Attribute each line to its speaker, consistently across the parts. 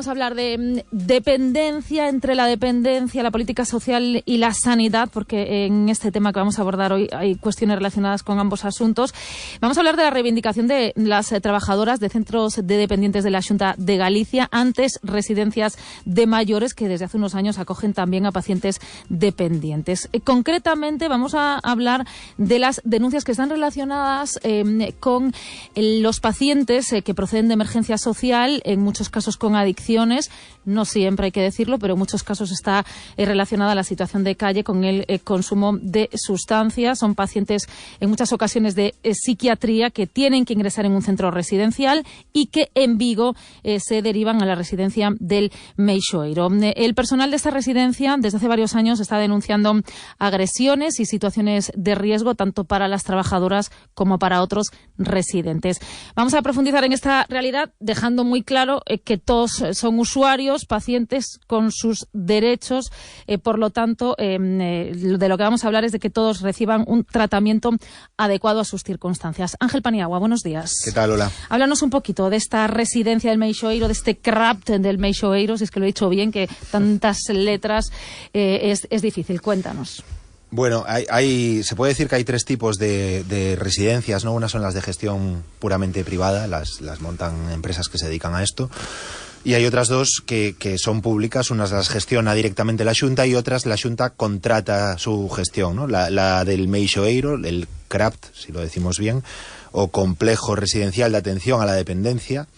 Speaker 1: Vamos a hablar de dependencia, entre la dependencia, la política social y la sanidad, porque en este tema que vamos a abordar hoy hay cuestiones relacionadas con ambos asuntos. Vamos a hablar de la reivindicación de las trabajadoras de centros de dependientes de la Xunta de Galicia, antes residencias de mayores que desde hace unos años acogen también a pacientes dependientes. Concretamente vamos a hablar de las denuncias que están relacionadas con los pacientes que proceden de emergencia social, en muchos casos con adicción. No siempre hay que decirlo, pero en muchos casos está relacionada la situación de calle con el consumo de sustancias. Son pacientes en muchas ocasiones de psiquiatría que tienen que ingresar en un centro residencial y que en Vigo se derivan a la residencia del Meixoeiro. El personal de esta residencia desde hace varios años está denunciando agresiones y situaciones de riesgo tanto para las trabajadoras como para otros residentes. Vamos a profundizar en esta realidad dejando muy claro que todos son usuarios, pacientes con sus derechos, por lo tanto, de lo que vamos a hablar es de que todos reciban un tratamiento adecuado a sus circunstancias. Ángel Paniagua, buenos días.
Speaker 2: ¿Qué tal, hola?
Speaker 1: Háblanos un poquito de esta residencia del Meixoeiro, de este CRAPT del Meixoeiro, si es que lo he dicho bien, que tantas letras es difícil. Cuéntanos.
Speaker 2: Bueno, se puede decir que hay tres tipos de residencias, ¿no? Unas son las de gestión puramente privada, las montan empresas que se dedican a esto. Y hay otras dos que son públicas, unas las gestiona directamente la Xunta y otras la Xunta contrata su gestión, ¿no? La del Meixoeiro, el CRAPT, si lo decimos bien, o Complejo Residencial de Atención a la Dependencia,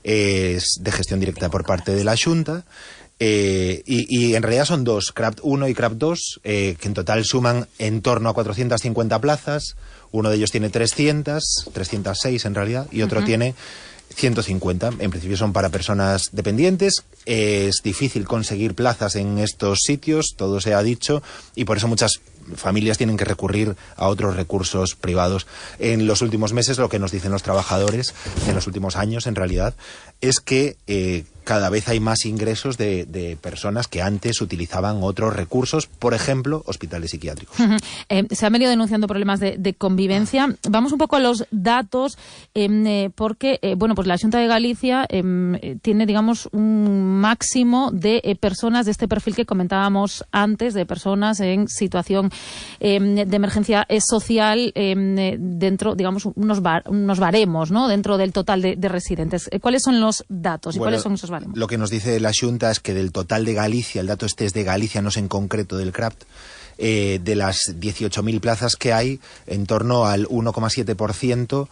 Speaker 2: es de gestión directa por parte de la Xunta. Y en realidad son dos, CRAPT 1 y CRAPT 2, que en total suman en torno a 450 plazas. Uno de ellos tiene 306 en realidad, y otro tiene 150. En principio son para personas dependientes. Es difícil conseguir plazas en estos sitios, todo se ha dicho, y por eso muchas familias tienen que recurrir a otros recursos privados. En los últimos meses, lo que nos dicen los trabajadores, en los últimos años en realidad, es que cada vez hay más ingresos de personas que antes utilizaban otros recursos, por ejemplo, hospitales psiquiátricos.
Speaker 1: Se han venido denunciando problemas de convivencia. Vamos un poco a los datos, porque bueno, pues la Xunta de Galicia tiene, digamos, un máximo de personas de este perfil que comentábamos antes, de personas en situación de emergencia social, dentro, digamos, unos baremos, ¿no?, dentro del total de residentes. ¿Cuáles son los datos y cuáles son esos baremos?
Speaker 2: Lo que nos dice la Xunta es que del total de Galicia, el dato este es de Galicia, no es en concreto del CRAPT, de las 18.000 plazas que hay, en torno al 1,7%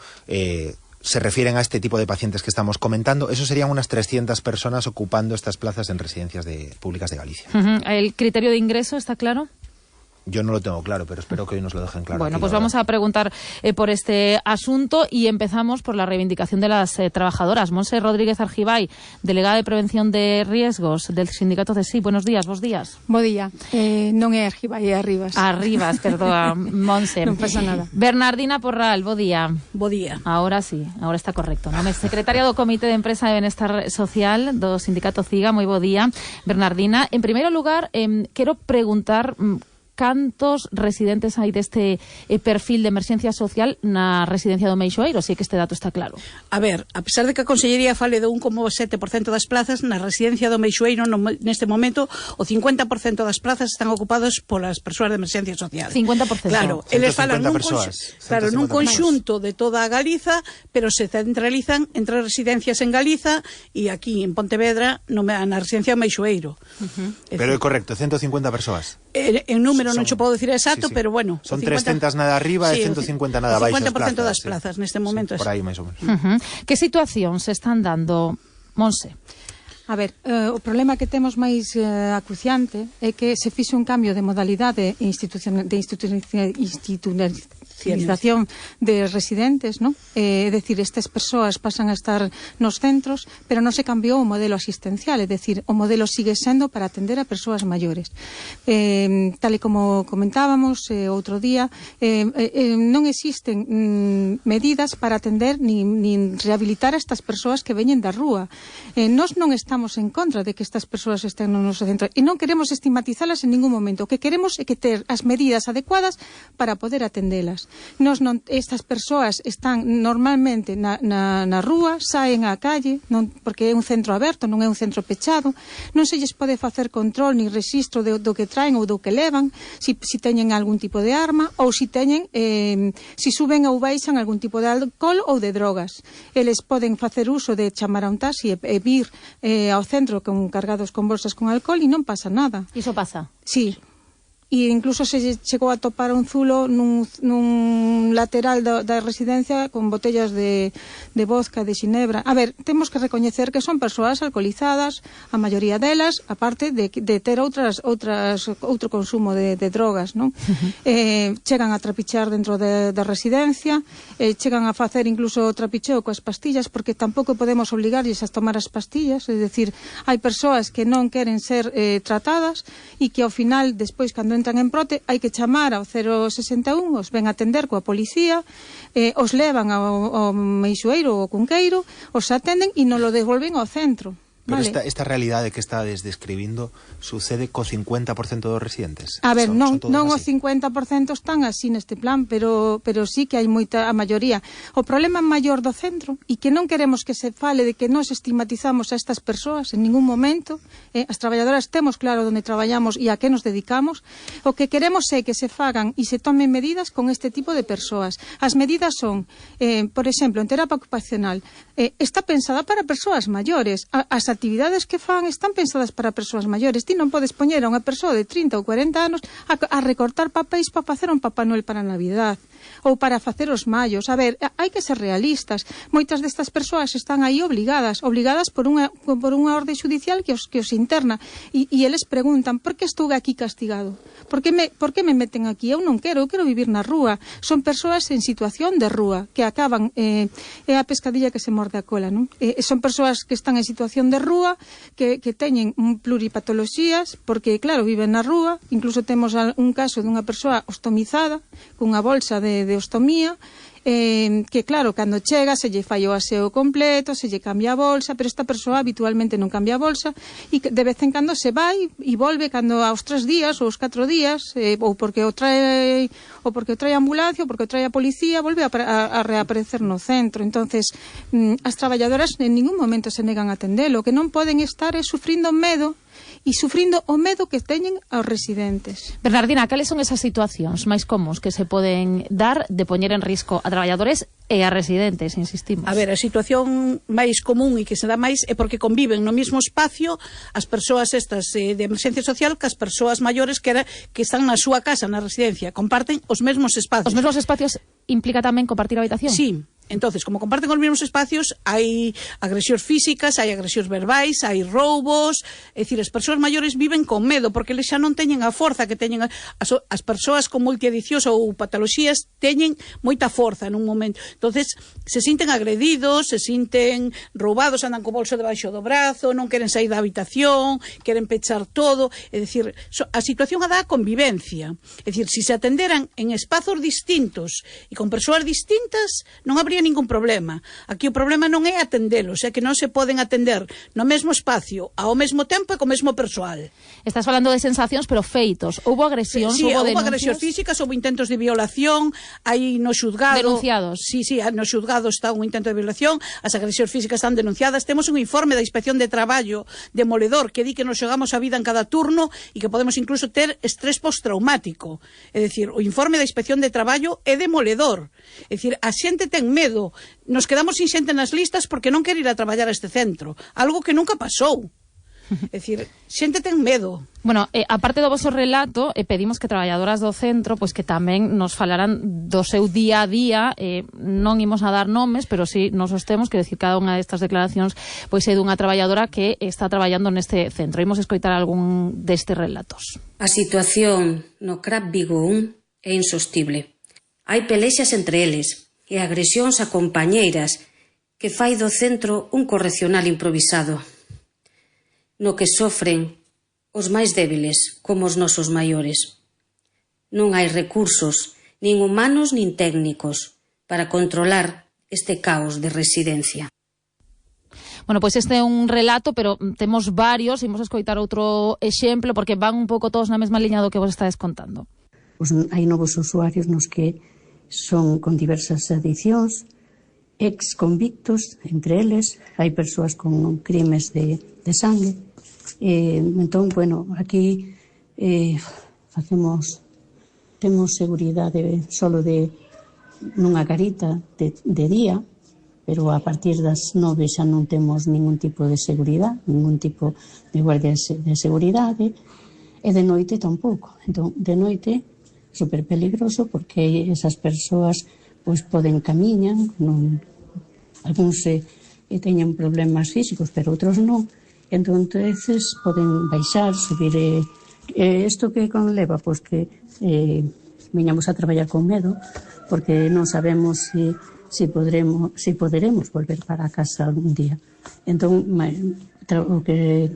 Speaker 2: se refieren a este tipo de pacientes que estamos comentando. Eso serían unas 300 personas ocupando estas plazas en residencias públicas de Galicia.
Speaker 1: ¿El criterio de ingreso está claro?
Speaker 2: Yo no lo tengo claro, pero espero que hoy nos lo dejen claro.
Speaker 1: Bueno, pues vamos a preguntar por este asunto y empezamos por la reivindicación de las trabajadoras. Monse Rodríguez Argibay, delegada de Prevención de Riesgos del sindicato CESIF. Buenos días, vos días.
Speaker 3: Bo día. Non é Argibay, é Arribas.
Speaker 1: Arribas, perdoa, Monse.
Speaker 3: Non pasa nada.
Speaker 1: Bernardina Porral, bo día.
Speaker 3: Bo día.
Speaker 1: Ahora sí, ahora está correcto, ¿no? Secretaria do Comité de Empresa de Benestar Social do sindicato CIGA, moi bo día. Bernardina, en primeiro lugar, quero preguntar cantos residentes hai deste perfil de emerxencia social na residencia do Meixoeiro, si é que este dato está claro.
Speaker 3: A ver, a pesar de que a Consellería fale de 1,7% das plazas, na residencia do Meixoeiro neste momento o 50% das plazas están ocupadas polas persoas de emerxencia social.
Speaker 1: 50%.
Speaker 3: Claro, eles falan nun conxunto de toda a Galiza, pero se centralizan entre residencias en Galiza e aquí en Pontevedra na residencia do Meixoeiro.
Speaker 2: Pero é correcto, 150 persoas.
Speaker 3: En número non cho podo decir exacto,
Speaker 2: sí.
Speaker 3: Pero bueno.
Speaker 2: Son 300 nada arriba e 150 nada baixo.
Speaker 3: 50% das plazas neste momento.
Speaker 2: Por aí, máis ou menos.
Speaker 1: Que situación se están dando, Monse?
Speaker 4: A ver, o problema que temos máis acuciante é que se fixe un cambio de modalidade institucionalización de residentes, ¿no? É dicir, estas persoas pasan a estar nos centros, pero non se cambiou o modelo asistencial, é dicir, o modelo sigue sendo para atender a persoas maiores. Tal e como comentábamos outro día, non existen medidas para atender nin rehabilitar a estas persoas que veñen da rúa. Nós non estamos en contra de que estas persoas estén no noso centro e non queremos estigmatizalas en ningún momento. O que queremos é que ter as medidas adecuadas para poder atendelas. Estas persoas están normalmente na rúa, saen á calle, porque é un centro aberto, non é un centro pechado, non se lles pode facer control ni registro do que traen ou do que levan, si teñen algún tipo de arma ou si suben ou baixan algún tipo de alcohol ou de drogas. Eles poden facer uso de chamar a un taxi e vir ao centro cargados con bolsas con alcohol e non pasa nada.
Speaker 1: Iso pasa?
Speaker 4: Sí. E incluso se chegou a topar un zulo nun lateral da residencia con botellas de vodka, de xinebra. A ver, temos que recoñecer que son persoas alcoholizadas, a maioría delas, aparte de ter outro consumo de drogas, non? Chegan a trapichar dentro da residencia, chegan a facer incluso trapicheo coas pastillas, porque tampouco podemos obligarlles a tomar as pastillas, é dicir, hai persoas que non queren ser tratadas e que ao final, despois, cando entran en brote, hai que chamar ao 061, os ven atender coa policía, os levan ao Meixoeiro ou ao Cunqueiro, os atenden e non lo devolven ao centro.
Speaker 2: Pero
Speaker 4: vale.
Speaker 2: esta realidade que estades describindo sucede co 50% dos residentes?
Speaker 4: A ver, non o 50% están así neste plan, pero sí que hai a maioría. O problema maior do centro, e que non queremos que se fale de que nos estigmatizamos a estas persoas en ningún momento, as traballadoras temos claro onde traballamos e a que nos dedicamos, o que queremos é que se fagan e se tomen medidas con este tipo de persoas. As medidas son, por exemplo, en terapia ocupacional, está pensada para persoas maiores, as actividades que fan están pensadas para persoas maiores. Ti non podes poñer a unha persoa de 30 ou 40 anos a recortar papéis para facer un Papá Noel para a Navidad ou para facer os mallos. A ver, hai que ser realistas. Moitas destas persoas están aí obligadas por unha orde judicial que os interna e eles preguntan, por que estou aquí castigado? Por que me meten aquí? Eu non quero vivir na rúa. Son persoas en situación de rúa que acaban, é a pescadilla que se morde a cola, non? Son persoas que están en situación de rúa, que teñen pluripatoloxías, porque, claro, viven na rúa. Incluso temos un caso dunha persoa ostomizada, cunha bolsa de ostomía, que, claro, cando chega se lle fai o aseo completo, se lle cambia a bolsa, pero esta persoa habitualmente non cambia a bolsa e de vez en cando se vai e volve cando aos 3 días ou aos 4 días, ou porque o trae a ambulancia ou porque o trae a policía, volve a reaparecer no centro. Entonces, as traballadoras en ningún momento se negan a atendelo. O que non poden estar é sufrindo medo e sufrindo o medo que teñen aos residentes.
Speaker 1: Bernardina, cales son esas situacións máis comuns que se poden dar de poñer en risco a traballadores e a residentes, insistimos?
Speaker 3: A ver, a situación máis común e que se dá máis é porque conviven no mesmo espacio as persoas estas de emerxencia social que as persoas maiores que están na súa casa, na residencia. Comparten os mesmos espacios.
Speaker 1: Os mesmos espacios implica tamén compartir a habitación?
Speaker 3: Sí. Entonces, como comparten os mesmos espacios, hai agresións físicas, hai agresións verbais, hai roubos, é dicir, as persoas maiores viven con medo, porque eles xa non teñen a forza que teñen as persoas con multiadiccións ou patoloxías, teñen moita forza nun momento. Entonces, se sinten agredidos, se sinten roubados, andan co bolso debaixo do brazo, non queren sair da habitación, queren pechar todo, é dicir, a situación a dá a convivencia. É dicir, se atenderan en espazos distintos e con persoas distintas, non habría ningún problema. Aquí o problema non é atendelos, é que non se poden atender no mesmo espacio, ao mesmo tempo e co mesmo persoal.
Speaker 1: Estás falando de sensacións, pero feitos. Houbo agresións,
Speaker 3: sí,
Speaker 1: houbo
Speaker 3: denuncias? Agresións físicas, houbo intentos de violación, hai no xuzgado...
Speaker 1: Denunciados?
Speaker 3: Sí, no xuzgado está un intento de violación, as agresións físicas están denunciadas. Temos un informe da Inspección de Traballo demoledor que di que nos xogamos a vida en cada turno e que podemos incluso ter estrés postraumático. É dicir, o informe da Inspección de Traballo é demoledor. É dicir, a xente ten medo. Nos quedamos sin xente nas listas porque non quere ir a traballar a este centro. Algo que nunca pasou. É dicir, xente ten medo.
Speaker 1: Bueno, aparte do vosso relato, pedimos que traballadoras do centro pois que tamén nos falaran do seu día a día, non imos a dar nomes, pero sí nos os temos, que decir, cada unha destas declaracións pois é dunha traballadora que está traballando neste centro. Imos escoitar algún destes relatos.
Speaker 5: A situación no CRAP Vigo 1 é insostible. Hai pelexas entre eles e agresións a compañeiras que fai do centro un correccional improvisado, no que sofren os máis débiles como os nosos maiores. Non hai recursos, nin humanos nin técnicos, para controlar este caos de residencia.
Speaker 1: Bueno, pois este é un relato, pero temos varios, imos escoitar outro exemplo, porque van un pouco todos na mesma liña do que vos estades contando.
Speaker 6: Hai novos usuarios nos que son con diversas adiccións, ex convictos, entre eles, hai persoas con crimes de sangue. Entón, bueno, aquí temos seguridade solo de nunha garita de día, pero a partir das 9 xa non temos ningún tipo de seguridade, ningún tipo de guardia de seguridade, e de noite tampouco. Entón, de noite, super peligroso, porque esas persoas pois poden camiñan, algúns teñen problemas físicos, pero outros non, entón, poden baixar, subir. Isto que conleva, pois que viñamos a traballar con medo, porque non sabemos si poderemos volver para a casa un día. Entón, o que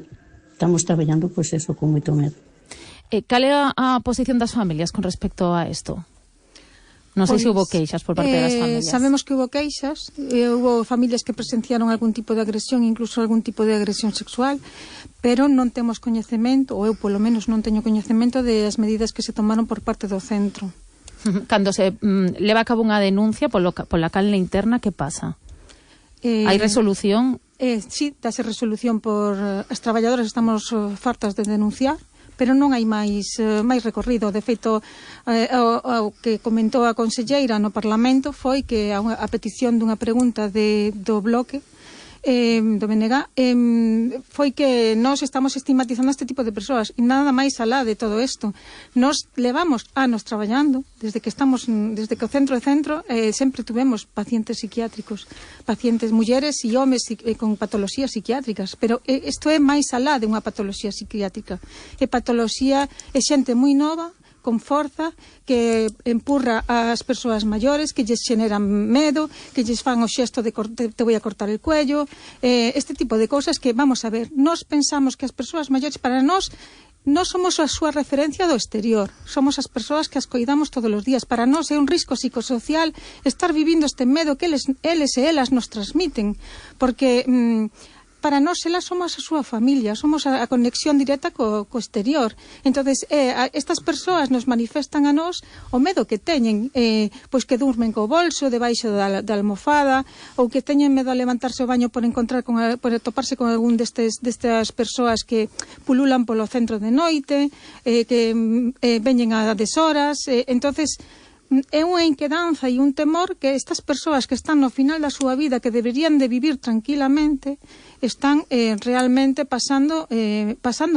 Speaker 6: estamos traballando, pois eso, con moito medo.
Speaker 1: Cal é a posición das familias con respecto a isto? Non sei se houve queixas por parte das familias.
Speaker 4: Sabemos que houve queixas, houve familias que presenciaron algún tipo de agresión, incluso algún tipo de agresión sexual, pero non temos coñecemento, ou eu polo menos non teño coñecemento das medidas que se tomaron por parte do centro.
Speaker 1: Cando se leva a cabo unha denuncia pola canle interna, que pasa? Hai resolución?
Speaker 4: Sí, dase resolución por... As traballadoras estamos fartas de denunciar, pero non hai máis recorrido. De feito, o que comentou a conselleira no Parlamento foi que a petición dunha pregunta do bloque do BNG foi que nós estamos estigmatizando este tipo de persoas e nada máis alá de todo isto. Nós levamos anos traballando desde que o centro sempre tuvemos pacientes psiquiátricos, pacientes mulleres e homes con patoloxías psiquiátricas, pero isto é máis alá de unha patoloxía psiquiátrica. É patoloxía, é xente moi nova, con forza, que empurra ás persoas maiores, que lles xeneran medo, que lles fan o xesto de te voy a cortar el cuello, este tipo de cousas que, vamos a ver, nós pensamos que as persoas maiores, para nós somos a súa referencia do exterior, somos as persoas que as coidamos todos os días. Para nós é un risco psicosocial estar vivindo este medo que eles e elas nos transmiten, porque... para nós elas somos a súa familia, somos a conexión directa co exterior. Entonces, estas persoas nos manifestan a nós o medo que teñen, pois que durmen co bolso debaixo da almofada, ou que teñen medo a levantarse ao baño por toparse con algún destas persoas que pululan polo centro de noite, que veñen a deshoras. Entonces, é unha inquedanza e un temor que estas persoas que están no final da súa vida, que deberían de vivir tranquilamente, están realmente pasando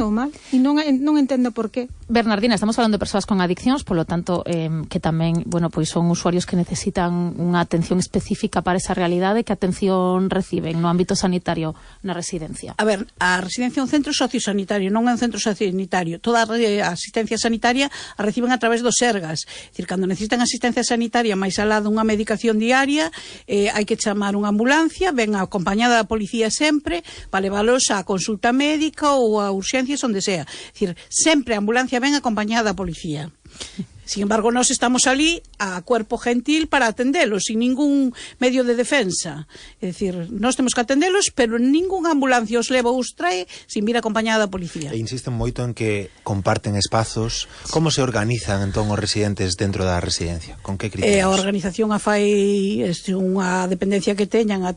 Speaker 4: mal e non entendo por qué.
Speaker 1: Bernardina, estamos falando de persoas con adiccións, polo tanto, que tamén, bueno, pois son usuarios que necesitan unha atención específica para esa realidade. Que atención reciben no ámbito sanitario na residencia?
Speaker 3: A ver, a residencia é un centro sociosanitario, non é un centro sanitario. Toda a asistencia sanitaria a reciben a través dos Sergas. É dicir, cando necesitan asistencia sanitaria máis alá dunha medicación diaria, hai que chamar unha ambulancia, ven acompañada da policía sempre, para leválos á consulta médica ou a urxencias onde sea. É dicir, sempre a ambulancia ven acompañada da policía. Sin embargo, nós estamos ali a cuerpo gentil para atendelos, sin ningún medio de defensa. É dicir, nós temos que atendelos, pero ningún ambulancia os leva ou os trae sin vir acompañada da policía.
Speaker 2: E insisten moito en que comparten espazos. Como se organizan entón os residentes dentro da residencia? Con que criterios?
Speaker 3: A organización a fai unha dependencia que teñan a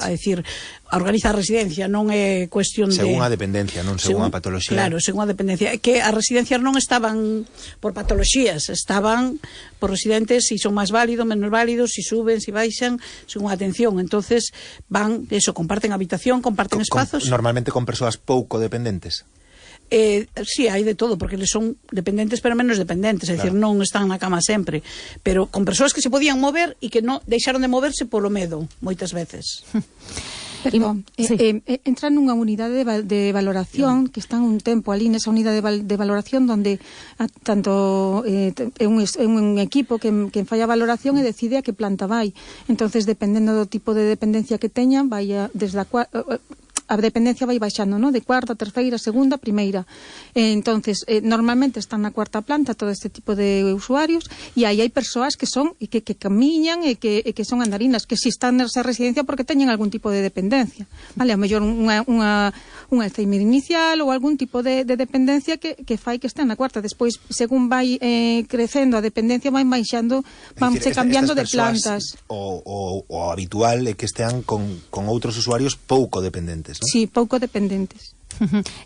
Speaker 3: decir, a organiza a residencia, non é cuestión
Speaker 2: según a dependencia, non según a patoloxía.
Speaker 3: Claro, según a dependencia. Que as residencias non estaban por patoloxías, estaban por residentes, si son máis válidos, menos válidos, si suben, si baixan, según a atención. Entonces van, comparten habitación, comparten espazos.
Speaker 2: Normalmente con persoas pouco dependentes.
Speaker 3: Sí, hai de todo, porque eles son dependentes pero menos dependentes, é dicir, non están na cama sempre, pero con persoas que se podían mover e que non deixaron de moverse polo medo, moitas veces.
Speaker 4: Perdón, entran nunha unidade de valoración que están un tempo ali nesa unidade de valoración donde tanto é un equipo que fai a valoración e decide a que planta vai. Entonces, dependendo do tipo de dependencia que teñan, vai desde a a dependencia vai baixando, ¿no? De cuarta, terceira, segunda, primeira. Entonces, normalmente están na cuarta planta todo este tipo de usuarios, e aí hai persoas que son que camiñan e que son andarinas, que si están nesa residencia porque teñen algún tipo de dependencia, vale? A mellor unha Alzheimer inicial ou algún tipo de dependencia que fai que estén na cuarta. Despois, según vai crecendo a dependencia, vai baixando, vanse cambiando de plantas.
Speaker 2: O habitual é que estean con outros usuarios pouco dependentes, non?
Speaker 4: Sí, pouco dependentes.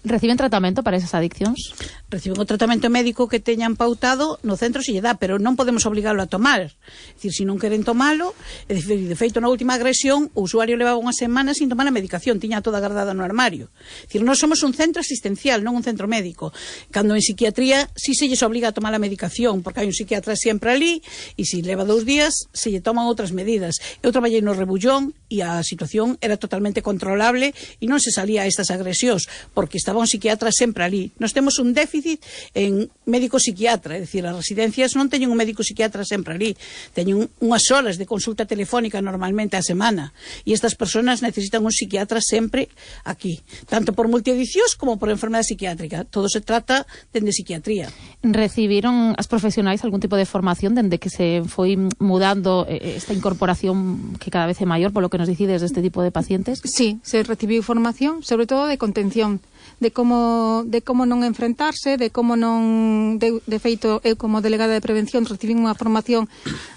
Speaker 1: Reciben tratamento para esas adiccións?
Speaker 3: Reciben o tratamento médico que teñan pautado no centro se lle dá, pero non podemos obrigalo a tomar. É dicir, se non queren tomalo, é dicir, de feito na última agresión o usuario levaba unha semana sin tomar a medicación, tiña toda guardada no armario. É dicir, nós somos un centro asistencial, non un centro médico. Cando en psiquiatría si se lles obriga a tomar a medicación, porque hai un psiquiatra sempre ali, e se leva 2 días se lle toman outras medidas. Eu traballei no Rebullón e a situación era totalmente controlable e non se salía a estas agresións, porque estaba un psiquiatra sempre ali. Nós temos un déficit en médico psiquiatra, é dicir, as residencias non teñen un médico psiquiatra sempre ali, teñen unhas horas de consulta telefónica normalmente a semana, e estas persoas necesitan un psiquiatra sempre aquí, tanto por multiadiccións como por enfermedade psiquiátrica. Todo se trata dende psiquiatría.
Speaker 1: Recibiron as profesionais algún tipo de formación dende que se foi mudando esta incorporación que cada vez é maior, polo que nos dicides deste tipo de pacientes?
Speaker 4: Sí, se recibiu formación, sobre todo de contención, de como non enfrentarse, de como non... De feito, eu como delegada de prevención recibín unha formación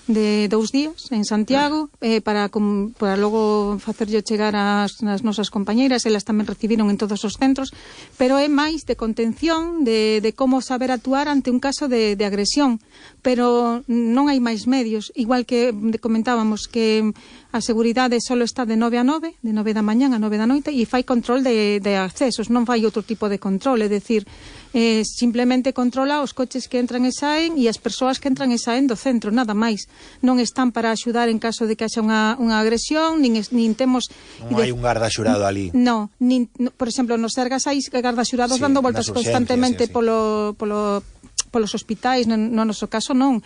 Speaker 4: de 2 días en Santiago para logo facerlle chegar ás nosas compañeiras. Elas tamén recibiron en todos os centros, pero é máis de contención, de como saber actuar ante un caso de agresión, pero non hai máis medios, igual que comentábamos que a seguridade só está de 9 a 9, de 9 da mañán a 9 da noite, e fai control de accesos, non fai outro tipo de control, é dicir, simplemente controla os coches que entran e saen e as persoas que entran e saen do centro, nada máis. Non están para axudar en caso de que haxa unha agresión, nin temos...
Speaker 2: Non hai un garda xurado ali.
Speaker 4: No, por exemplo, nos Sergas hai garda xurados dando voltas constantemente polos hospitais, no noso caso non.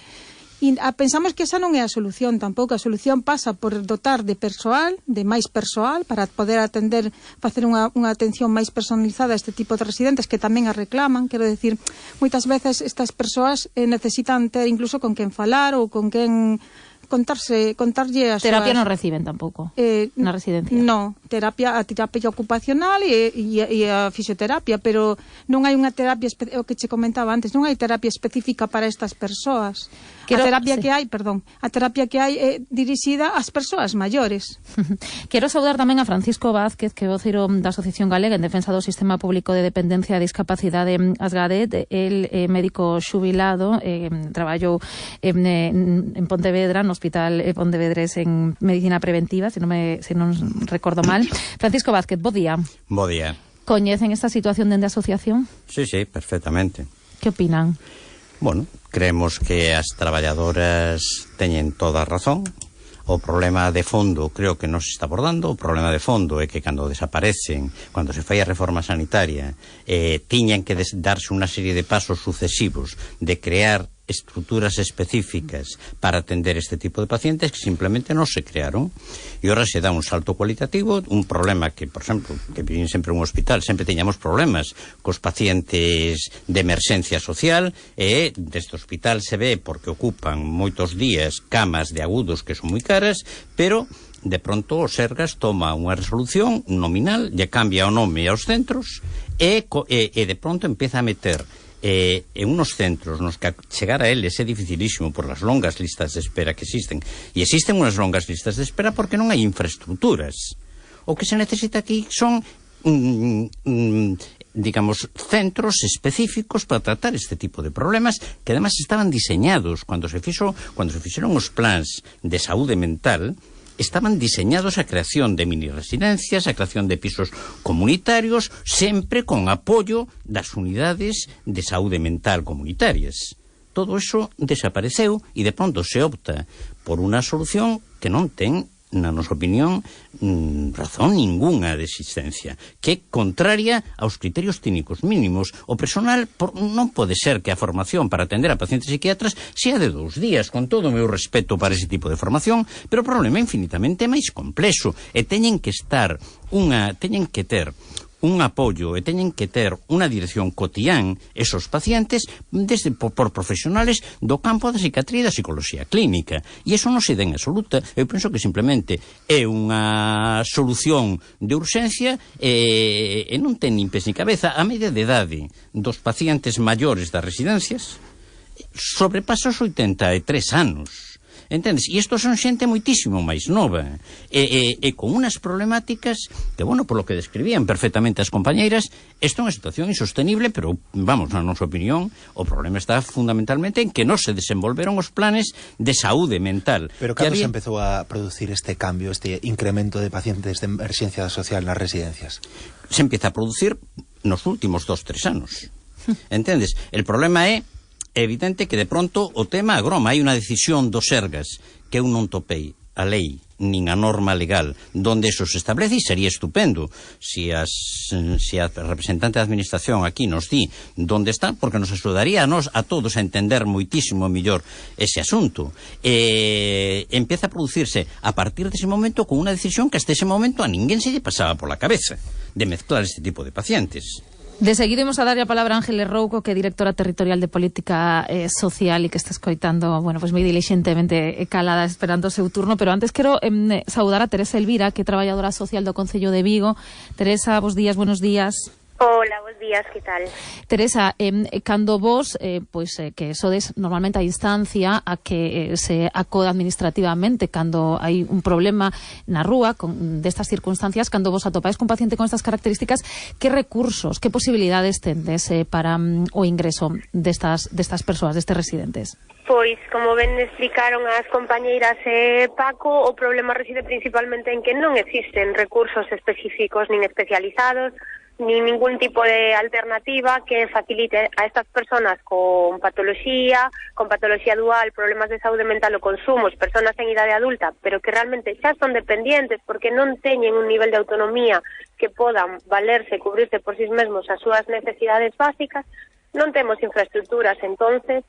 Speaker 4: E pensamos que esa non é a solución tampouco. A solución pasa por dotar de persoal, de máis persoal, para poder atender, facer unha atención máis personalizada a este tipo de residentes que tamén a reclaman. Quero decir, moitas veces estas persoas necesitan ter incluso con quen falar ou con quen contarlle as
Speaker 1: terapia
Speaker 4: súas...
Speaker 1: non reciben tampouco na residencia?
Speaker 4: Non, a terapia ocupacional e a fisioterapia, pero non hai unha terapia, o que che comentaba antes, non hai terapia específica para estas persoas. A terapia que hai é dirixida ás persoas maiores.
Speaker 1: Quero saudar tamén a Francisco Vázquez, que é voceiro da Asociación Galega en defensa do Sistema Público de Dependencia e Discapacidade Asgadet. El médico xubilado, traballou en Pontevedra, no Hospital Pontevedrés en Medicina Preventiva, se non recordo mal. Francisco Vázquez, bo día.
Speaker 7: Bo día.
Speaker 1: Coñecen esta situación dende a asociación?
Speaker 7: Sí, perfectamente.
Speaker 1: Que opinan?
Speaker 7: Bueno, creemos que as traballadoras teñen toda a razón. O problema de fondo creo que non se está abordando. O problema de fondo é que cando desaparecen, cando se fai a reforma sanitaria, tiñan que darse unha serie de pasos sucesivos de crear estruturas específicas para atender este tipo de pacientes que simplemente non se crearon, e ahora se dá un salto cualitativo. Un problema que, por exemplo, que vivín sempre un hospital, sempre teñamos problemas cos pacientes de emerxencia social, e deste hospital se ve porque ocupan moitos días camas de agudos que son moi caras, pero de pronto o Sergas toma unha resolución nominal, lle cambia o nome aos centros e de pronto empeza a meter en unos centros nos que chegar a eles é dificilísimo por las longas listas de espera que existen, e existen unhas longas listas de espera porque non hai infraestructuras. O que se necesita aquí son digamos, centros específicos para tratar este tipo de problemas, que además estaban diseñados cando se fixeron os plans de saúde mental. Estaban diseñados a creación de mini residencias, a creación de pisos comunitarios, sempre con apoio das unidades de saúde mental comunitarias. Todo eso desapareceu e de pronto se opta por unha solución que non ten na nosa opinión, razón ninguna de existencia, que é contraria aos criterios técnicos mínimos. O personal non pode ser que a formación para atender a pacientes psiquiatras sea de 2 días, con todo o meu respeto para ese tipo de formación, pero o problema é infinitamente máis complexo, e teñen que ter un apoio e teñen que ter unha dirección cotián esos pacientes desde por profesionales do campo da psiquiatría e da psicología clínica, e iso non se dá en absoluta. Eu penso que simplemente é unha solución de urxencia e non ten nin pés ni cabeza. A media de idade dos pacientes maiores das residencias sobrepasa os 83 anos. Entendes? E isto son xente moitísimo máis nova e con unas problemáticas que, bueno, por lo que describían perfectamente as compañeiras, isto é unha situación insostenible, pero, vamos, na nosa opinión, o problema está fundamentalmente en que non se desenvolveron os planes de saúde mental.
Speaker 2: Pero cando se empezou a producir este cambio, este incremento de pacientes de emerxencia social nas residencias?
Speaker 7: Se empieza a producir nos últimos 2-3 anos. Entendes? El problema é evidente que de pronto o tema agroma. Hai unha decisión do Sergas que eu non topei a lei nin a norma legal donde eso se establece, e sería estupendo se a representante da administración aquí nos di donde está, porque nos axudaría a nos a todos a entender moitísimo mellor ese asunto. Empieza a producirse a partir dese momento con unha decisión que hasta ese momento a ninguén se lle pasaba por la cabeza de mezclar este tipo de pacientes.
Speaker 1: De seguida imos a dar a palabra a Ángeles Rouco, que é directora territorial de Política Social e que está escoitando, bueno, pues moi diligentemente calada esperando o seu turno, pero antes quero saudar a Teresa Elvira, que é traballadora social do Concello de Vigo. Teresa, bos días, buenos días.
Speaker 8: Hola, bos días, que tal?
Speaker 1: Teresa, cando vos, que sodes normalmente a instancia a que se acoda administrativamente cando hai un problema na rúa destas circunstancias, cando vos atopáis cun paciente con estas características, que recursos, que posibilidades tendes para o ingreso destas persoas, destes residentes?
Speaker 8: Pois, como ben explicaron as compañeiras Paco, o problema reside principalmente en que non existen recursos específicos nin especializados, ni ningún tipo de alternativa que facilite a estas personas con patología dual, problemas de saúde mental ou consumos, personas en idade adulta, pero que realmente xa son dependientes porque non teñen un nivel de autonomía que podan valerse e cubrirse por sí mesmos as súas necesidades básicas. Non temos infraestructuras, entonces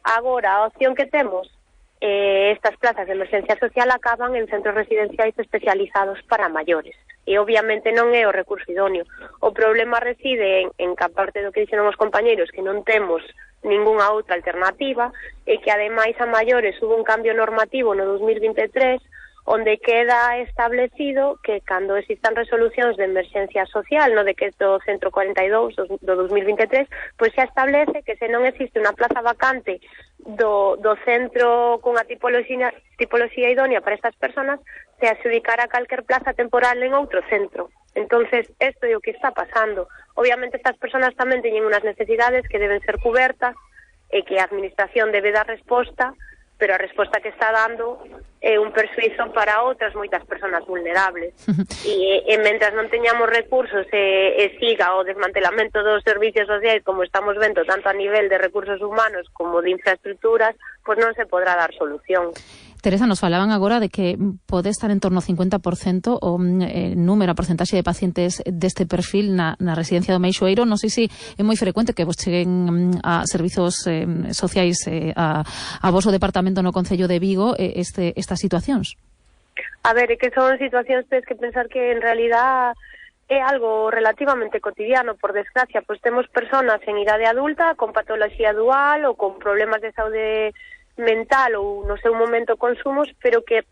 Speaker 8: agora a opción que temos, estas plazas de emerxencia social acaban en centros residenciais especializados para maiores. E obviamente non é o recurso idóneo. O problema reside en que, aparte do que dixeron os compañeiros, que non temos ningunha outra alternativa, e que ademais a maiores hubo un cambio normativo no 2023 onde queda establecido que cando existan resolucións de emerxencia social no decreto 142 do 2023, pois xa establece que se non existe unha plaza vacante do centro cunha tipoloxía idónea para estas personas, se adjudicará calquer plaza temporal en outro centro. Entonces, isto é o que está pasando. Obviamente estas personas tamén teñen unas necesidades que deben ser cubertas e que a administración debe dar resposta, pero a resposta que está dando é un persuizo para outras moitas persoas vulnerables. E mentras non teñamos recursos e siga o desmantelamento dos servicios sociais, como estamos vendo tanto a nivel de recursos humanos como de infraestructuras, pois non se podrá dar solución.
Speaker 1: Teresa, nos falaban agora de que pode estar en torno ao 50% o número, a porcentaxe de pacientes deste perfil na residencia do Meixoeiro. Non sei se é moi frecuente que vos cheguen a servizos sociais a vos o departamento no Concello de Vigo estas situacións.
Speaker 8: A ver, é que son situacións que pensar que en realidad é algo relativamente cotidiano, por desgracia, pois temos personas en idade adulta con patología dual ou con problemas de saúde mental ou no seu momento consumos, pero que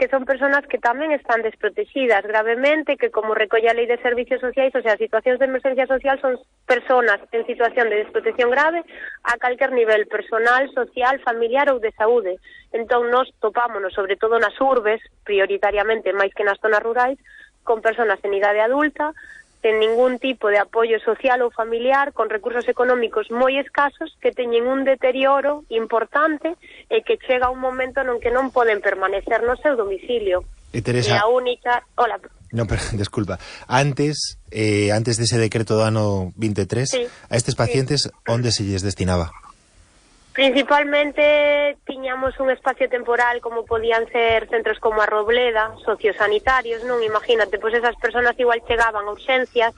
Speaker 8: son personas que tamén están desprotegidas gravemente, que como recolle a Lei de Servicios Sociais, o sea, situacións de emerxencia social son personas en situación de desprotección grave a calquer nivel personal, social, familiar ou de saúde. Entón, nos topámonos, sobre todo nas urbes, prioritariamente máis que nas zonas rurais, con personas en idade adulta, sen ningún tipo de apoio social ou familiar, con recursos económicos moi escasos, que teñen un deterioro importante e que chega un momento non que non poden permanecer no seu domicilio.
Speaker 2: E Teresa,
Speaker 8: a única... Hola.
Speaker 2: No, pero, desculpa. Antes dese decreto do ano 23, sí, a estes pacientes, onde se lles destinaba?
Speaker 8: Principalmente tiñamos un espacio temporal como podían ser centros como a Robleda, sociosanitarios, non? Imagínate, pois esas persoas igual chegaban a urxencias,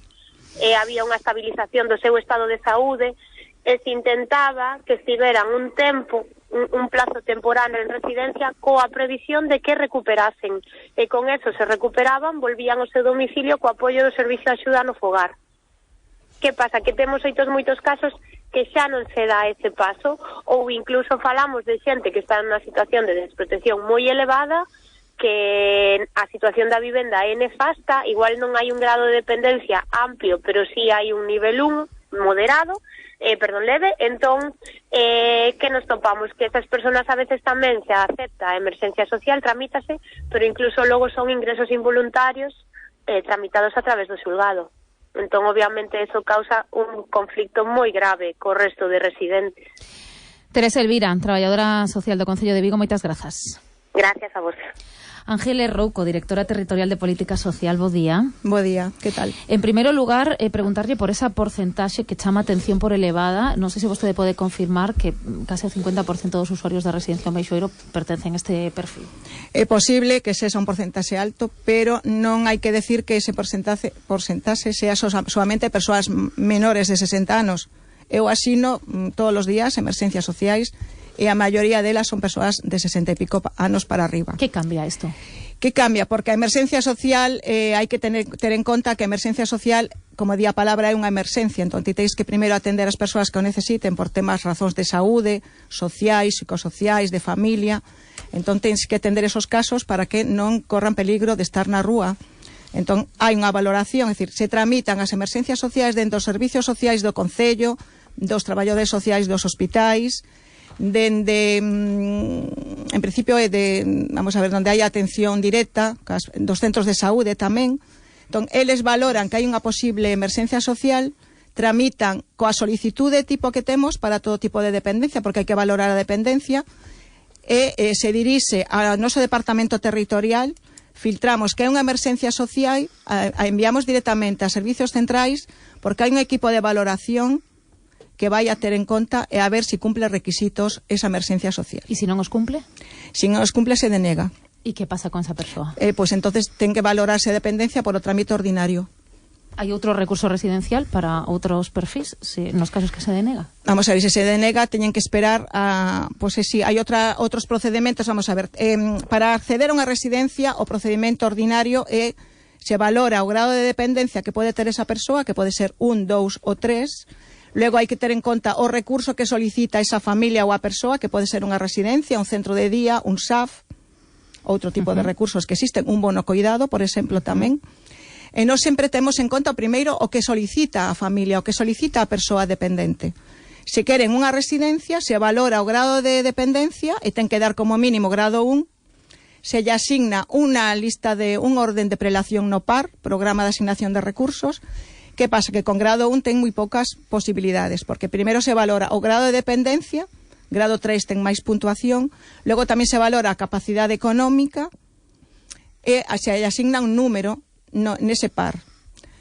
Speaker 8: había unha estabilización do seu estado de saúde, e se intentaba que estiveran un tempo, un plazo temporal en residencia coa previsión de que recuperasen, e con eso se recuperaban, volvían ao seu domicilio co apoio do Servicio de Axuda no Fogar. Que pasa? Que temos moitos casos que xa non se dá ese paso, ou incluso falamos de xente que está nunha situación de desprotección moi elevada, que a situación da vivenda é nefasta, igual non hai un grado de dependencia amplio, pero sí hai un nivel 1 moderado, leve, entón, que nos topamos? Que esas persoas a veces tamén se acepta a emerxencia social, tramítase, pero incluso logo son ingresos involuntarios tramitados a través do xulgado. Entón, obviamente, eso causa un conflicto moi grave co resto de residentes.
Speaker 1: Teresa Elvira, traballadora social do Concello de Vigo, moitas grazas.
Speaker 8: Gracias a vos.
Speaker 1: Ángeles Rouco, directora territorial de Política Social, bo día.
Speaker 9: Bo día, que tal?
Speaker 1: En primeiro lugar, preguntarlle por esa porcentaxe que chama atención por elevada. Non sei se vostede pode confirmar que case o 50% dos usuarios da residencia Meixoeiro pertencen a este perfil.
Speaker 9: É posible que sexa un porcentaxe alto, pero non hai que decir que ese porcentaxe sea solamente persoas menores de 60 anos. Eu asino todos os días emerxencias sociais e a maioría delas son persoas de 60 e pico anos para arriba.
Speaker 1: Que cambia isto?
Speaker 9: Que cambia? Porque a emerxencia social hai que ter en conta que a emerxencia social, como di a palabra, é unha emerxencia. Entón, ti teis que primeiro atender as persoas que o necesiten por temas, razóns de saúde, sociais, psicosociais, de familia. Entón, tens que atender esos casos para que non corran peligro de estar na rúa. Entón, hai unha valoración, é dicir, se tramitan as emerxencias sociais dentro dos servicios sociais do Concello, dos traballadores sociais dos hospitais, dende, en principio, vamos a ver, onde hai atención directa, dos centros de saúde tamén. Entón, eles valoran que hai unha posible emerxencia social, tramitan coa solicitude tipo que temos para todo tipo de dependencia, porque hai que valorar a dependencia, e se dirixe ao noso departamento territorial, filtramos que hai unha emerxencia social, a enviamos directamente a servicios centrais, porque hai un equipo de valoración que vai a ter en conta e a ver se cumple requisitos esa emerxencia social.
Speaker 1: E se non os cumple?
Speaker 9: Se non os cumple, se denega.
Speaker 1: E que pasa con esa persoa?
Speaker 9: Pois entonces ten que valorarse a dependencia por o trámite ordinario.
Speaker 1: Hai outro recurso residencial para outros perfis, nos casos que se denega?
Speaker 9: Vamos a ver, se denega, teñen que esperar a... Pois si hai outros procedementos, vamos a ver. Para acceder a unha residencia, o procedimento ordinario se valora o grado de dependencia que pode ter esa persoa, que pode ser 1, 2 ou 3. Logo hai que ter en conta o recurso que solicita esa familia ou a persoa, que pode ser unha residencia, un centro de día, un SAF, outro tipo de recursos que existen, un bono coidado, por exemplo, tamén. E non sempre temos en conta o primeiro o que solicita a familia, o que solicita a persoa dependente. Se queren unha residencia, se valora o grado de dependencia e ten que dar como mínimo grado 1, se lle asigna unha lista de un orden de prelación no PAR, programa de asignación de recursos. Que pasa? Que con grado 1 ten moi poucas posibilidades, porque primeiro se valora o grado de dependencia, grado 3 ten máis puntuación, logo tamén se valora a capacidade económica e se asigna un número nese par.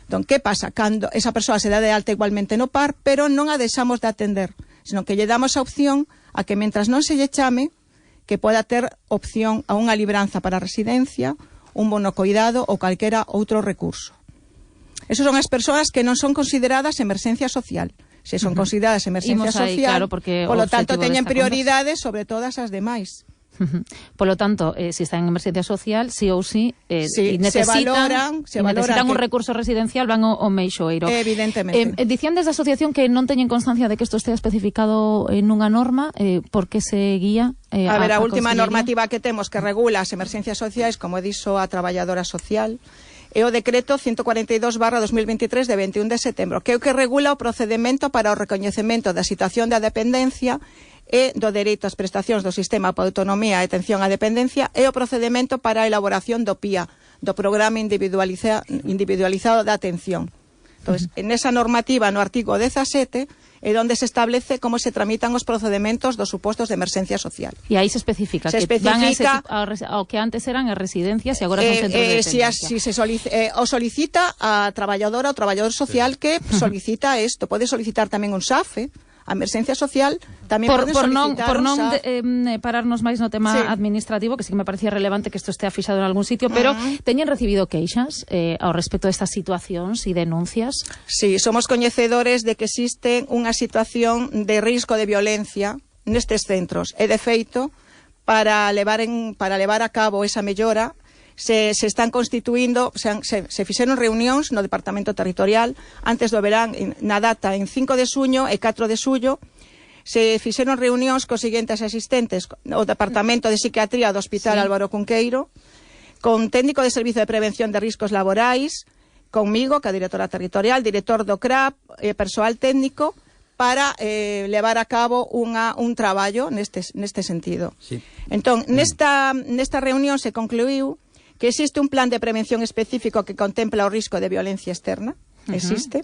Speaker 9: Entón, que pasa? Cando esa persoa se dá de alta igualmente no par, pero non a deixamos de atender, senón que lle damos a opción a que mentras non se lle chame, que poda ter opción a unha libranza para a residencia, un bono coidado ou calquera outro recurso. Esas son as persoas que non son consideradas emerxencia social. Se son consideradas emerxencia social,
Speaker 1: claro,
Speaker 9: polo tanto, teñen prioridades sobre todas as demais.
Speaker 1: Polo tanto, se están en emerxencia social, sí ou sí,
Speaker 9: necesitan
Speaker 1: un recurso residencial, van ao Meixoeiro.
Speaker 9: Evidentemente.
Speaker 1: Dicían desde a asociación que non teñen constancia de que isto estea especificado en unha norma, por que se guía
Speaker 9: a ver, a última normativa que temos que regula as emerxencias sociais, como dixo a traballadora social, é o decreto 142/2023 de 21 de setembro, que é o que regula o procedimento para o recoñecemento da situación da dependencia e do dereito ás prestacións do Sistema para a Autonomía e Atención á Dependencia e o procedimento para a elaboración do PIA, do Programa Individualizado de Atención. Entón, en esa normativa, no artigo 17, é onde se establece como se tramitan os procedementos dos supostos de emerxencia social.
Speaker 1: E aí se especifica que van ao que antes eran as residencias e agora son centros de dependencia.
Speaker 9: Si se solicita a traballadora ou traballador social que solicita isto. Pode solicitar tamén un SAFE, a emerxencia social tamén poden solicitar
Speaker 1: por non pararnos máis no tema administrativo, que sí que me parecía relevante que isto estea fixado en algún sitio, pero teñen recibido queixas ao respecto destas situacións e denuncias?
Speaker 9: Sí, somos coñecedores de que existe unha situación de risco de violencia nestes centros, e de feito para levar a cabo esa mellora se están constituindo, se fixeron reunións no Departamento Territorial antes do verán, na data en 5 de xuño e 4 de xullo, se fixeron reunións cos seguintes asistentes: o Departamento de Psiquiatría do Hospital Álvaro Cunqueiro, con técnico de Servizo de Prevención de Riscos Laborais, conmigo, que a directora territorial, director do CRAP, persoal técnico, para levar a cabo un traballo neste sentido. Sí. Entón, nesta reunión se concluiu que existe un plan de prevención específico que contempla o risco de violencia externa, existe.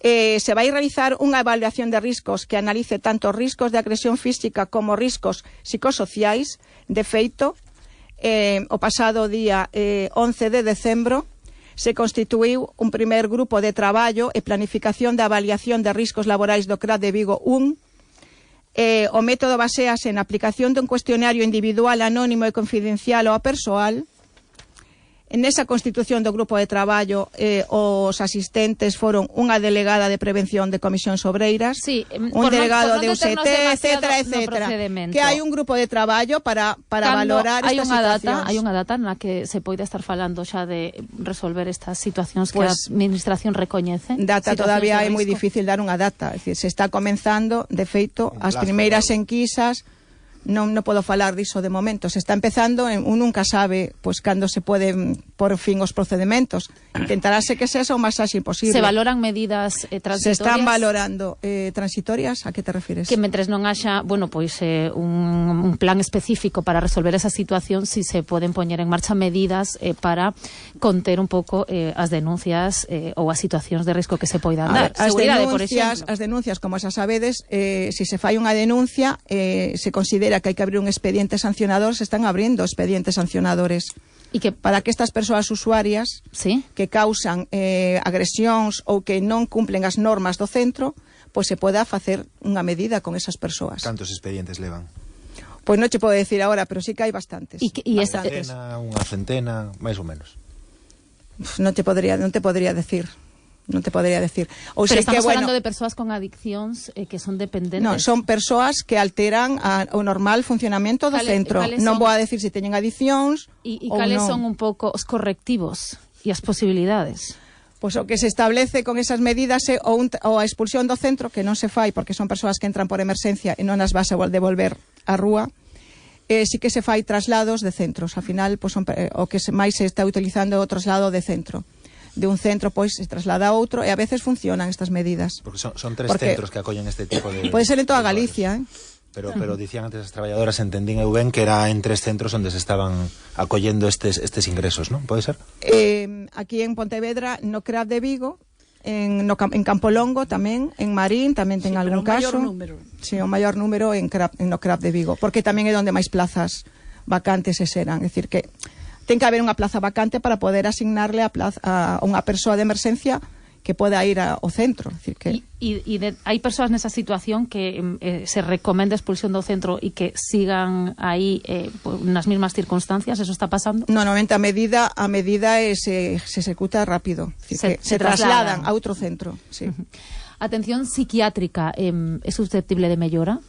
Speaker 9: Se vai realizar unha evaluación de riscos que analice tanto riscos de agresión física como riscos psicosociais. De feito, o pasado día 11 de decembro se constituiu un primer grupo de traballo e planificación de avaliación de riscos laborais do CRAP de Vigo 1. O método basease na aplicación dun cuestionario individual, anónimo e confidencial ao persoal. En esa constitución do grupo de traballo, os asistentes foron unha delegada de prevención de comisións obreiras, un delegado de UCT, etcétera. Que hai un grupo de traballo para valorar estas situacións.
Speaker 1: Hai unha data na que se pode estar falando xa de resolver estas situacións que a administración recoñece?
Speaker 9: Data todavía é moi difícil dar unha data, é dicir, se está comenzando, de feito, as primeiras enquisas. Non podo falar diso de momento. Se está empezando, un nunca sabe cando se poden por fin os procedementos. Intentarase que sea o máis áxil posible.
Speaker 1: Se valoran medidas transitorias?
Speaker 9: Se están valorando transitorias, a que te refires?
Speaker 1: Que mentres non haxa, un plan específico para resolver esa situación, si se poden poñer en marcha medidas para conter un pouco as denuncias ou as situacións de risco que se poidan dar.
Speaker 9: As denuncias, como xa sabedes, se fai unha denuncia, se considera que hai que abrir un expediente sancionador, se están abrindo expedientes sancionadores.
Speaker 1: E que
Speaker 9: para que estas persoas usuarias que causan agresións ou que non cumplen as normas do centro, se poda facer unha medida con esas persoas.
Speaker 2: Cantos expedientes levan?
Speaker 9: Pois non che podo decir agora, pero sí que hai bastantes.
Speaker 2: Unha centena, máis ou menos?
Speaker 9: Non te podría decir. Non te podría decir.
Speaker 1: Pero estamos falando de persoas con adiccións que son dependentes.
Speaker 9: Non, son persoas que alteran o normal funcionamento do centro. Non vou a decir se teñen adiccións
Speaker 1: e cales son un pouco os correctivos e as posibilidades.
Speaker 9: Pois o que se establece con esas medidas é ou a expulsión do centro, que non se fai porque son persoas que entran por emerxencia e non as vas a devolver á rúa. Sí que se fai traslados de centros. Ao final, o que máis se está utilizando é o traslado de centro. De un centro, se traslada a outro, e a veces funcionan estas medidas.
Speaker 2: Porque son tres centros que acollen este tipo de...
Speaker 9: Pode ser en toda Galicia,
Speaker 2: Pero dicían antes as traballadoras, entendín eu ben, que era en tres centros onde se estaban acollendo estes ingresos, non? Pode ser?
Speaker 9: Aquí en Pontevedra, no CRAP de Vigo, en Campolongo tamén, en Marín tamén ten algún caso. Sí, o maior número no CRAP de Vigo, porque tamén é onde máis plazas vacantes se serán, é dicir que ten que haber unha plaza vacante para poder asignarle a unha persoa de emerxencia que poda ir ao centro.
Speaker 1: Hai persoas nesa situación que se recomenda a expulsión do centro e que sigan aí nas mesmas circunstancias. Eso está pasando?
Speaker 9: Normalmente a medida se executa rápido. Se trasladan a outro centro. Sí.
Speaker 1: Atención psiquiátrica é susceptible de mellora?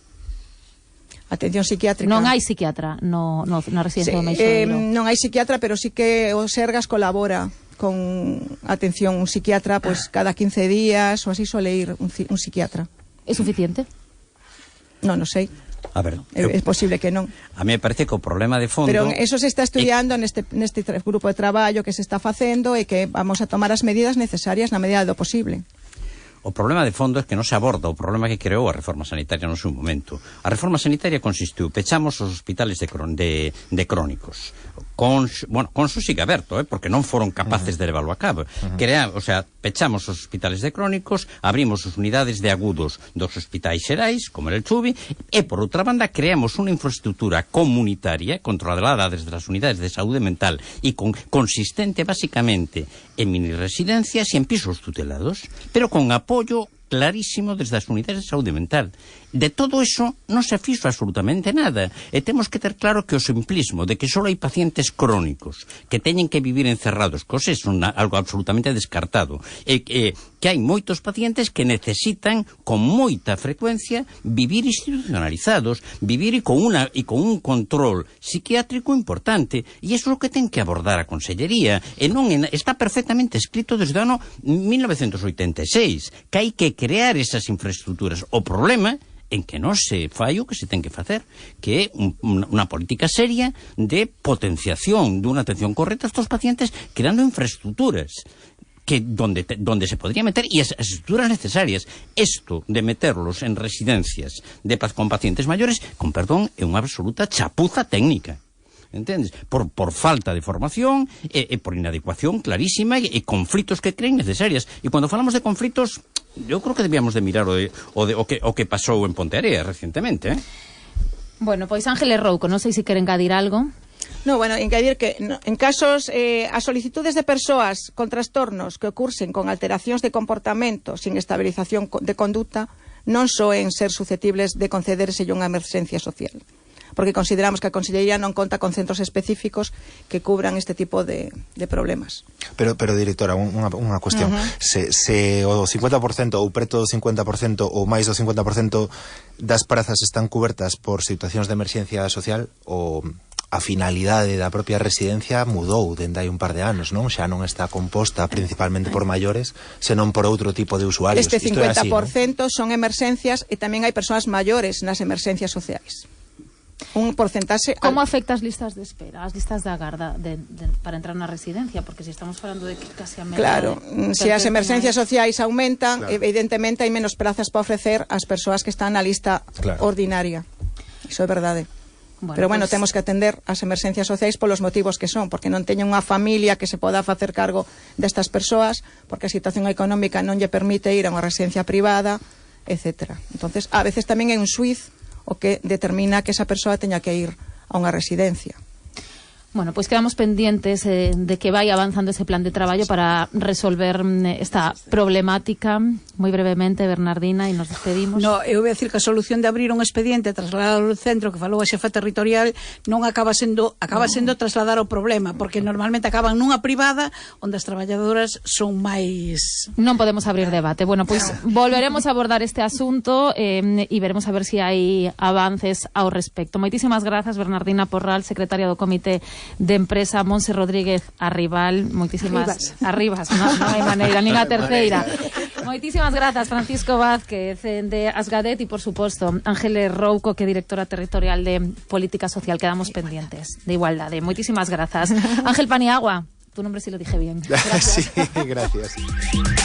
Speaker 9: Atención psiquiátrica.
Speaker 1: Non hai psiquiatra na residencia do Meixoeiro.
Speaker 9: Non hai psiquiatra, pero sí que o Sergas colabora con atención un psiquiatra, cada 15 días ou así suele ir un psiquiatra.
Speaker 1: É suficiente?
Speaker 9: Non sei.
Speaker 7: A ver,
Speaker 9: é posible que non.
Speaker 7: A mí me parece que o problema de fondo...
Speaker 9: Pero eso se está estudiando neste grupo de traballo que se está facendo e que vamos a tomar as medidas necesarias na medida do posible.
Speaker 7: O problema de fondo é que non se aborda o problema que creou a reforma sanitaria no seu momento. A reforma sanitaria consistiu, pechamos os hospitales de crónicos. Conso sigue aberto, porque non foron capaces de levarlo a cabo. Pechamos os hospitales de crónicos, abrimos as unidades de agudos dos hospitais xerais, como era el Chubi, e, por outra banda, creamos unha infraestructura comunitaria controlada desde as unidades de saúde mental e consistente, basicamente, en mini residencias e en pisos tutelados, pero con apoio clarísimo desde as unidades de saúde mental. De todo eso non se fixo absolutamente nada. E temos que ter claro que o simplismo de que só hai pacientes crónicos que teñen que vivir encerrados, cos é algo absolutamente descartado. E que hai moitos pacientes que necesitan con moita frecuencia vivir institucionalizados, vivir e con un control psiquiátrico importante. E iso é o que ten que abordar a Consellería. E non está perfectamente escrito desde o ano 1986, que hai que crear esas infraestructuras. O problema en que non se fai o que se ten que facer, que é unha política seria de potenciación dunha atención correcta a estos pacientes, creando infraestructuras que donde se podría meter e as estructuras necesarias. Isto de meterlos en residencias con pacientes maiores, con perdón, é unha absoluta chapuza técnica. Entendes? Por falta de formación e por inadecuación clarísima e conflitos que creen necesarias. E cando falamos de conflitos, eu creo que debíamos de mirar o que pasou en Pontearea recientemente,
Speaker 1: Bueno, pois Ángeles Rouco, non sei se quere engadir algo.
Speaker 9: No, bueno, engadir que en casos, as solicitudes de persoas con trastornos que ocursen con alteracións de comportamento sin estabilización de conduta non soen ser susceptibles de concederse unha emerxencia social, porque consideramos que a Consellería non conta con centros específicos que cubran este tipo de problemas.
Speaker 2: Pero directora, unha cuestión. Se o 50% ou preto do 50% ou máis do 50% das prazas están cubertas por situacións de emerxencia social, ou a finalidade da propia residencia mudou dende hai un par de anos, non? Xa non está composta principalmente por maiores, senón por outro tipo de usuarios.
Speaker 9: Este 50%
Speaker 2: así, ¿no?
Speaker 9: son emerxencias e tamén hai persoas maiores nas emerxencias sociais. Un porcentaxe...
Speaker 1: Como afecta as listas de espera, as listas de agarda para entrar na residencia? Porque se estamos falando de que casi a metade...
Speaker 9: Claro, se as emerxencias sociais aumentan, evidentemente hai menos plazas para ofrecer ás persoas que están na lista ordinaria. Iso é verdade. Pero bueno, temos que atender as emerxencias sociais polos motivos que son, porque non teñen unha familia que se poda facer cargo destas persoas, porque a situación económica non lle permite ir a unha residencia privada, etc. Entonces, a veces tamén é un xuiz o que determina que esa persoa teña que ir a unha residencia.
Speaker 1: Bueno, pois quedamos pendientes de que vai avanzando ese plan de traballo para resolver esta problemática. Moi brevemente, Bernardina, e nos despedimos.
Speaker 3: No, eu vou dicir que a solución de abrir un expediente e trasladar ao centro que falou a xefa territorial non acaba sendo trasladar o problema, porque normalmente acaban nunha privada onde as traballadoras son máis...
Speaker 1: Non podemos abrir debate. Bueno, pois volveremos a abordar este asunto e veremos a ver se hai avances ao respecto. Moitísimas grazas, Bernardina Porral, secretaria do Comité de Empresa, Monse Rodríguez Arribal, moitísimas... Arribas, non hai maneira, nin a terceira. Moitísimas grazas, Francisco Vázquez, de Asgadet, e por suposto, Ángeles Rouco, que é directora territorial de Política Social. Quedamos pendientes de igualdade. Moitísimas grazas. Ángel Paniagua, tu nombre sí lo dije bien.
Speaker 2: Gracias. Sí, gracias.